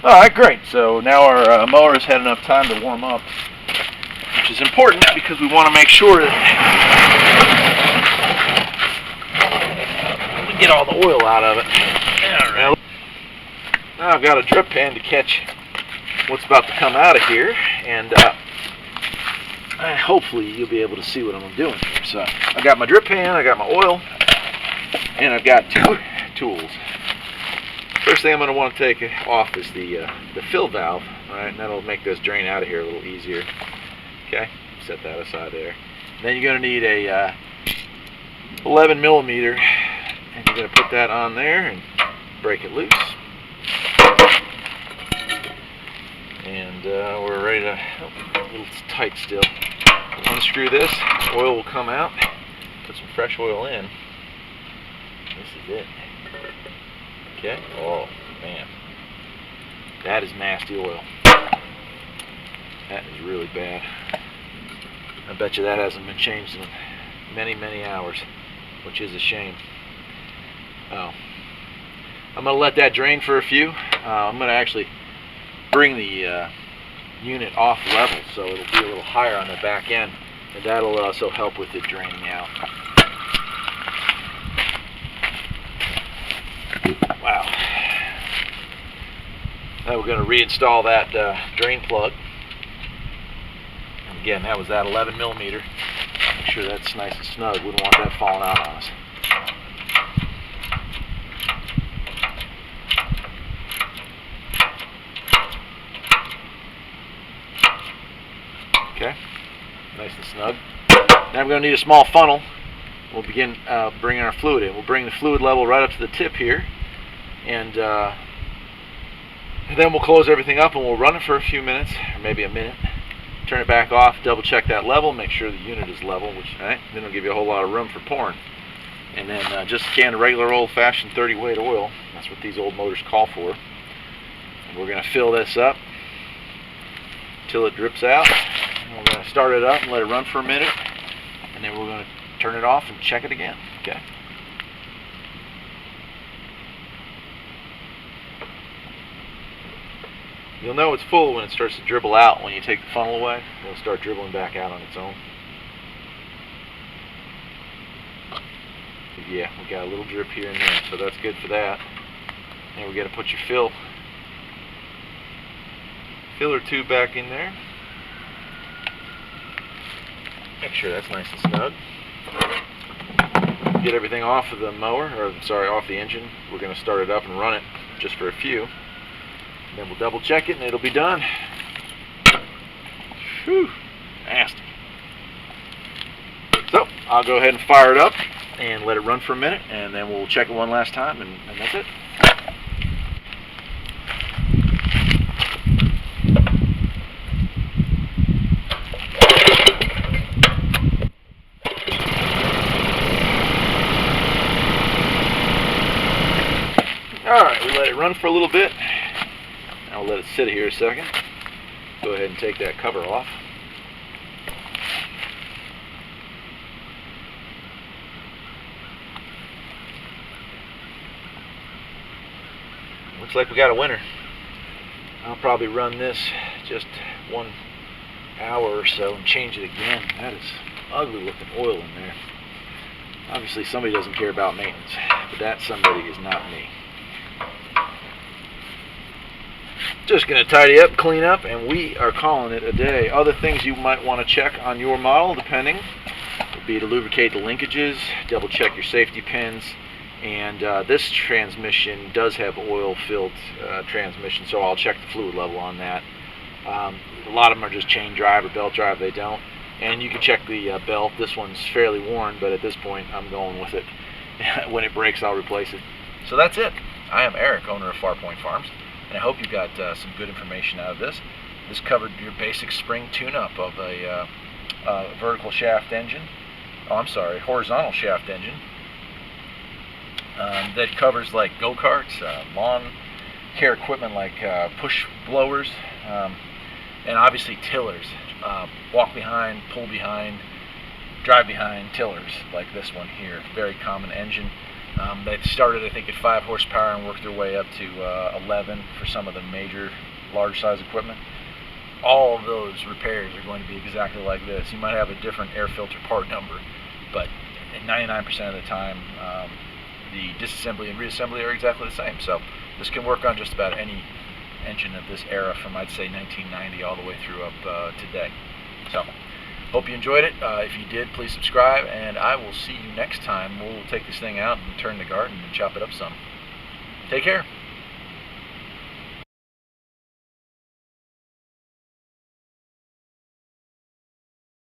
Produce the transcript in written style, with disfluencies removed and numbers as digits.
Alright, great. So now our mower has had enough time to warm up, which is important because we want to make sure that we get all the oil out of it. Alright. Now I've got a drip pan to catch what's about to come out of here, and hopefully you'll be able to see what I'm doing here. So I got my drip pan, I got my oil, and I've got two tools. First thing I'm going to want to take off is the fill valve, right? And that'll make this drain out of here a little easier. Okay, set that aside there. Then you're going to need a 11 millimeter, and you're going to put that on there and break it loose. And we're ready to, a little tight still. Unscrew this, oil will come out, put some fresh oil in. This is it. Okay, oh man, that is nasty oil. That is really bad. I bet you that hasn't been changed in many, many hours, which is a shame. Oh, I'm going to let that drain for a few. I'm going to actually bring the unit off level so it'll be a little higher on the back end, and that'll also help with it draining out. Wow. Now we're going to reinstall that drain plug. And again, that was that 11 millimeter. Make sure that's nice and snug. We don't want that falling out on us. Okay, nice and snug. Now we're going to need a small funnel. We'll begin bringing our fluid in. We'll bring the fluid level right up to the tip here, and then we'll close everything up and we'll run it for a few minutes, or maybe a minute. Turn it back off, double check that level, make sure the unit is level, which then it'll give you a whole lot of room for pouring. And then just a can of regular old-fashioned 30 weight oil. That's what these old motors call for. And we're going to fill this up until it drips out. And we're going to start it up and let it run for a minute, and then we're going to turn it off and check it again. Okay. You'll know it's full when it starts to dribble out. When you take the funnel away, it'll start dribbling back out on its own. But yeah, we got a little drip here and there, so that's good for that. And we got to put your filler tube back in there. Make sure that's nice and snug. Get everything off of the mower, or sorry, off the engine. We're going to start it up and run it just for a few. And then we'll double check it and it'll be done. Whew, nasty. So I'll go ahead and fire it up and let it run for a minute, and then we'll check it one last time, and that's it. Alright, we let it run for a little bit. Now we'll let it sit here a second. Go ahead and take that cover off. Looks like we got a winner. I'll probably run this just 1 hour or so and change it again. That is ugly looking oil in there. Obviously somebody doesn't care about maintenance, but that somebody is not me. Just going to tidy up, clean up, and we are calling it a day. Other things you might want to check on your model, depending, would be to lubricate the linkages, double check your safety pins, and this transmission does have oil-filled transmission, so I'll check the fluid level on that. A lot of them are just chain drive or belt drive, they don't. And you can check the belt. This one's fairly worn, but at this point I'm going with it. When it breaks, I'll replace it. So that's it. I am Eric, owner of Farpoint Farms. And I hope you got some good information out of this. This covered your basic spring tune-up of a vertical shaft engine. Oh, I'm sorry, horizontal shaft engine. That covers like go-karts, lawn care equipment like push blowers, and obviously tillers. Walk behind, pull behind, drive behind tillers like this one here. Very common engine. They started, I think, at 5 horsepower and worked their way up to 11 for some of the major large size equipment. All of those repairs are going to be exactly like this. You might have a different air filter part number, but 99% of the time the disassembly and reassembly are exactly the same. So this can work on just about any engine of this era from, I'd say, 1990 all the way through up today. So hope you enjoyed it. If you did, please subscribe, and I will see you next time. We'll take this thing out and turn the garden and chop it up some. Take care.